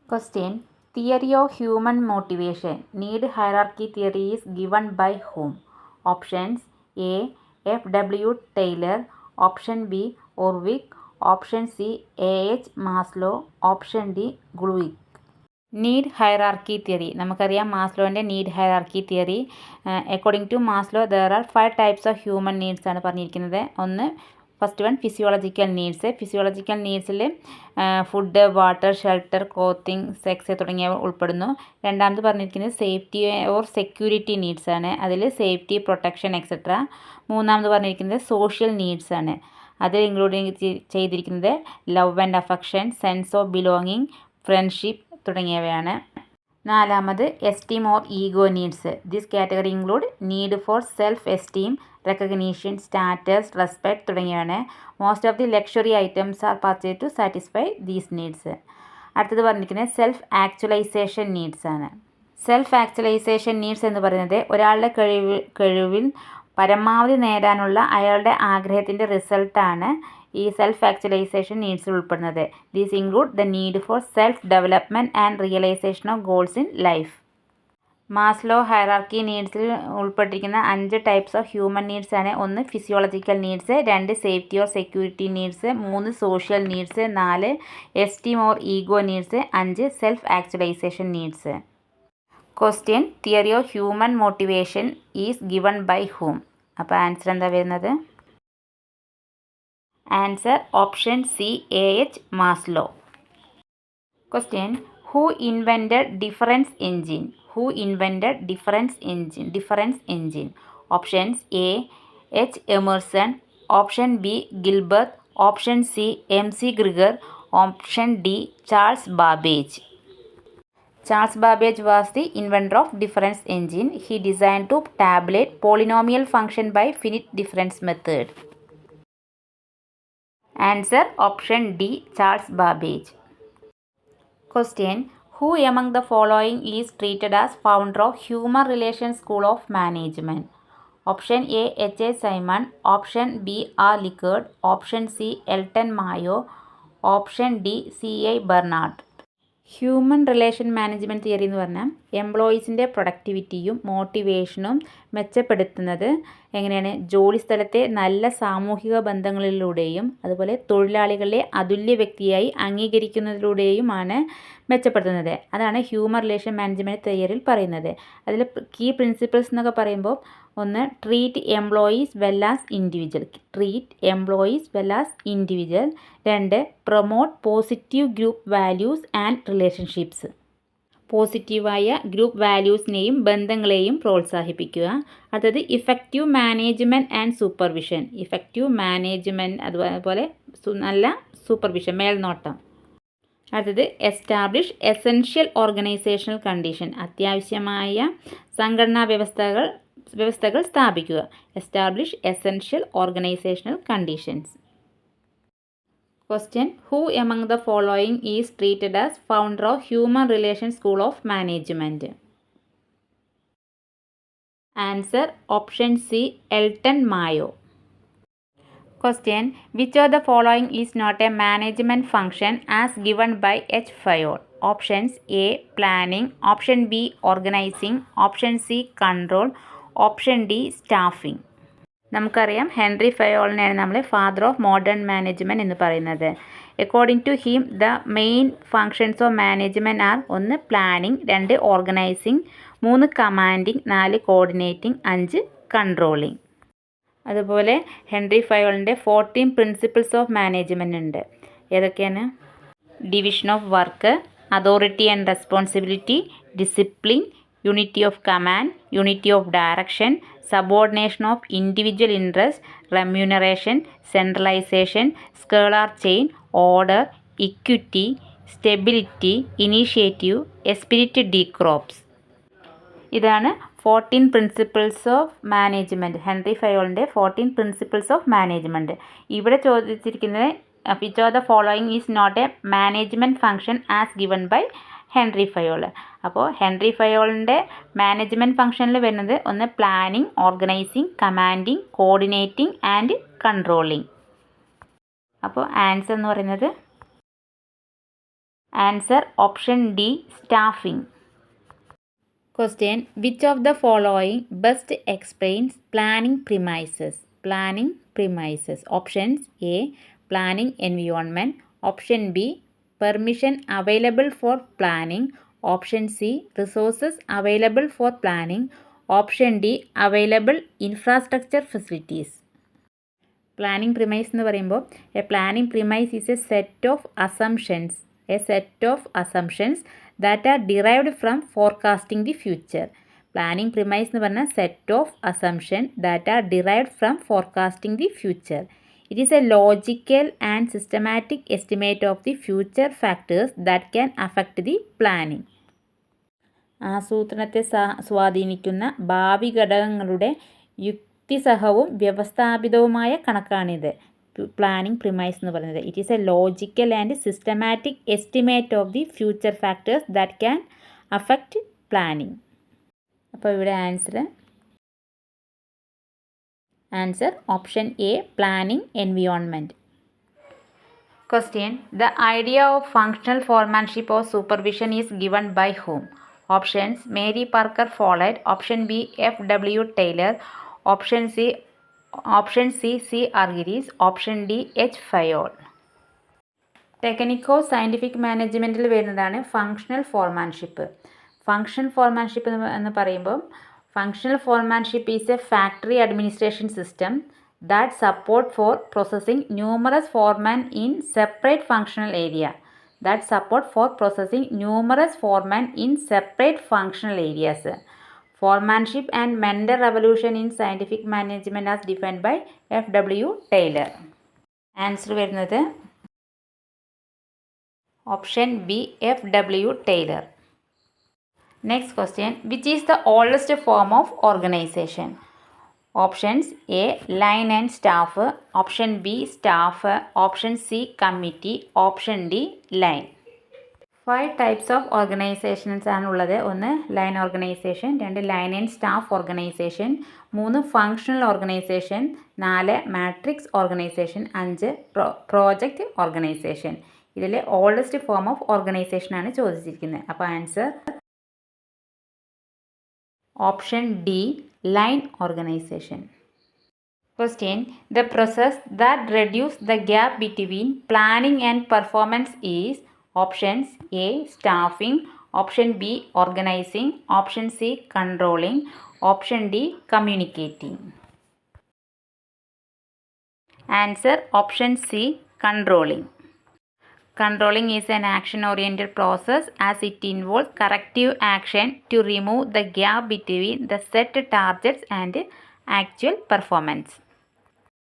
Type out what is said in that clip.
Question: Theory of human motivation. Need hierarchy theory is given by whom? Options: A. F.W. Taylor. Option B. Orwick. Option C. A.H. Maslow. Option D. Gluick. Need hierarchy theory, നമുക്കറിയാം മാസ്ലോൻ്റെ need hierarchy theory. According to Maslow there are 5 types of human needs ആണ് പറഞ്ഞിരിക്കുന്നത്. ഒന്ന്, first one physiological needs. Physiological നീഡ്സിൽ food, water, shelter, clothing, sex തുടങ്ങിയവ ഉൾപ്പെടുന്നു. രണ്ടാമത് പറഞ്ഞിരിക്കുന്നത് സേഫ്റ്റി ഓർ സെക്യൂരിറ്റി നീഡ്സ് ആണ്. അതിൽ സേഫ്റ്റി, പ്രൊട്ടക്ഷൻ എക്സെട്ര. മൂന്നാമത് പറഞ്ഞിരിക്കുന്നത് സോഷ്യൽ നീഡ്സ് ആണ്. അതിൽ ഇൻക്ലൂഡ് ചെയ്തിരിക്കുന്നത് love and affection, sense of belonging, friendship തുടങ്ങിയവയാണ്. നാലാമത് esteem or ego needs. This category include need for self esteem, recognition, status, respect തുടങ്ങിയവയാണ്. Most of the luxury items are purchase to satisfy these needs. അടുത്തത് പറഞ്ഞിരിക്കുന്നത് self actualisation needs ആണ്. Self actualisation needs എന്ന് പറയുന്നത് ഒരാളുടെ കഴിവിൽ പരമാവധി നേടാനുള്ള അയാളുടെ ആഗ്രഹത്തിൻ്റെ റിസൾട്ടാണ് ഈ സെൽഫ് ആക്ച്വലൈസേഷൻ നീഡ്സിൽ ഉൾപ്പെടുന്നത്. These include the need for self development and realization of goals in life. Maslow hierarchy നീഡ്സിൽ ഉൾപ്പെട്ടിരിക്കുന്ന 5 ടൈപ്സ് ഓഫ് ഹ്യൂമൻ നീഡ്സ് ആണ്. 1 physiological needs, 2 safety or security needs, 3 social needs, 4 esteem or ego needs, 5 self actualisation needs. Question: theory of human motivation is given by whom. അപ്പോൾ answer എന്താ വരുന്നത്? Answer option C, A.H. Maslow. Question: who invented difference engine? Who invented difference engine? Options: A. H. Emerson. Option B. Gilbert. Option C. MC Gregor. Option D. Charles Babbage. Charles Babbage was the inventor of difference engine. He designed to tabulate polynomial function by finite difference method. Answer option D, Charles Babbage. Question: Who among the following is treated as founder of Human Relations School of Management? Option A, H.A. Simon. Option B, R. Likert. Option C, Elton Mayo. Option D, C.A. Bernard. Human relation management theory എന്ന് പറഞ്ഞാൽ എംപ്ലോയീസിൻ്റെ പ്രൊഡക്ടിവിറ്റിയും മോട്ടിവേഷനും മെച്ചപ്പെടുത്തുന്നത് എങ്ങനെയാണ്? ജോലി സ്ഥലത്തെ നല്ല സാമൂഹിക ബന്ധങ്ങളിലൂടെയും അതുപോലെ തൊഴിലാളികളെ അതുല്യ വ്യക്തിയായി അംഗീകരിക്കുന്നതിലൂടെയുമാണ് മെച്ചപ്പെടുത്തുന്നത്. അതാണ് ഹ്യൂമൻ റിലേഷൻ മാനേജ്മെൻറ്റ് തിയറിയിൽ പറയുന്നത്. അതിൽ കീ പ്രിൻസിപ്പിൾസ് എന്നൊക്കെ പറയുമ്പോൾ ഒന്ന്, treat employees well as individual. 2, promote positive group values and relationships. പോസിറ്റീവായ ഗ്രൂപ്പ് വാല്യൂസിനെയും ബന്ധങ്ങളെയും പ്രോത്സാഹിപ്പിക്കുക. അടുത്തത് effective management and supervision. Effective management അതുപോലെ നല്ല സൂപ്പർവിഷൻ, മേൽനോട്ടം. അടുത്തത് എസ്റ്റാബ്ലിഷ് എസെൻഷ്യൽ ഓർഗനൈസേഷണൽ കണ്ടീഷൻ. അത്യാവശ്യമായ സംഘടനാ വ്യവസ്ഥകൾ സ്ഥാപിക്കുക. Establish essential organisational conditions. Question: Who among the following is treated as founder of Human Relations School of Management? Answer option C, Elton Mayo. Question: Which of the following is not a management function as given by H. Fayol? Options: A, planning. Option B, organizing. Option C, control. Option D, staffing. നമുക്കറിയാം Henry ഫയോളിനെയാണ് നമ്മൾ father of modern management എന്ന് പറയുന്നത്. According to him the main functions of management are: 1 planning, 2 organising, 3 commanding, 4 coordinating, 5 controlling. അതുപോലെ Henry ഫയോളിൻ്റെ 14 principles of management ഉണ്ട്. ഏതൊക്കെയാണ്? Division of work, authority and responsibility, discipline, unity of command, unity of direction, subordination of individual interest, remuneration, centralization, scalar chain, order, equity, stability, initiative, esprit de corps. ഇതാണ് 14 principles of management. Henry ഫയോളിൻ്റെ 14 principles of management. ഇവിടെ ചോദിച്ചിരിക്കുന്നത് which of the following is not a management function as given by Henry Fayol. അപ്പോൾ Henry ഫയോളിൻ്റെ management ഫംഗ്ഷനിൽ വരുന്നത് 1 planning, organising, commanding, coordinating and controlling. അപ്പോൾ answer എന്ന് പറയുന്നത് Answer option D, staffing. Question: which of the following best explains planning premises? Planning premises. Options: A, planning environment. Option B, permission available for planning. Option C, resources available for planning. Option D, available infrastructure facilities. Planning premise എന്ന് പറയുമ്പോൾ a planning premise is a set of assumptions that are derived from forecasting the future. Planning premise എന്ന് പറഞ്ഞാൽ set of assumption that are derived from forecasting the future. It is a logical and systematic estimate of the future factors that can affect the planning. ആസൂത്രണത്തെ സ്വാധീനിക്കുന്ന ഭാവി ഘടകങ്ങളുടെ യുക്തിസഹവും വ്യവസ്ഥാപിതവുമായ കണക്കാണിത്. Planning premise എന്ന് പറയുന്നത് it is a logical and systematic estimate of the future factors that can affect planning. അപ്പോൾ ഇവിടെ answer option A, planning environment. Question: the idea of functional foremanship or supervision is given by whom? Options: Mary Parker Follett. Option B, F.W. Taylor. Option C, C. Argyris. Option D, H. Fayol. Technico scientific മാനേജ്മെൻറ്റിൽ വരുന്നതാണ് functional foremanship. Functional foremanship എന്ന് പറയുമ്പോൾ functional foremanship is a factory administration system that support for processing numerous foremen in separate functional area. Foremanship and mental revolution in scientific management as defined by F.W. Taylor. Answer വരുന്നത് option B, F.W. Taylor. Next question: which is the oldest form of organization? Options: A, line and staff. Option B, staff. Option C, committee. Option D, line. 5 types of organizations ആണുള്ളത്. 1 line organisation, 2 line and staff organisation, 3 functional organisation, 4 matrix organisation, 5 project organisation. ഇതിൽ oldest form of organisation ആണ് ചോദിച്ചിരിക്കുന്നത്. അപ്പോൾ answer option D, line organization. Question: the process that reduces the gap between planning and performance is? Options: A, staffing. Option B, organizing. Option C, controlling. Option D, communicating. Answer option C, controlling. Controlling is an action-oriented process as it involves corrective action to remove the gap between the set targets and actual performance.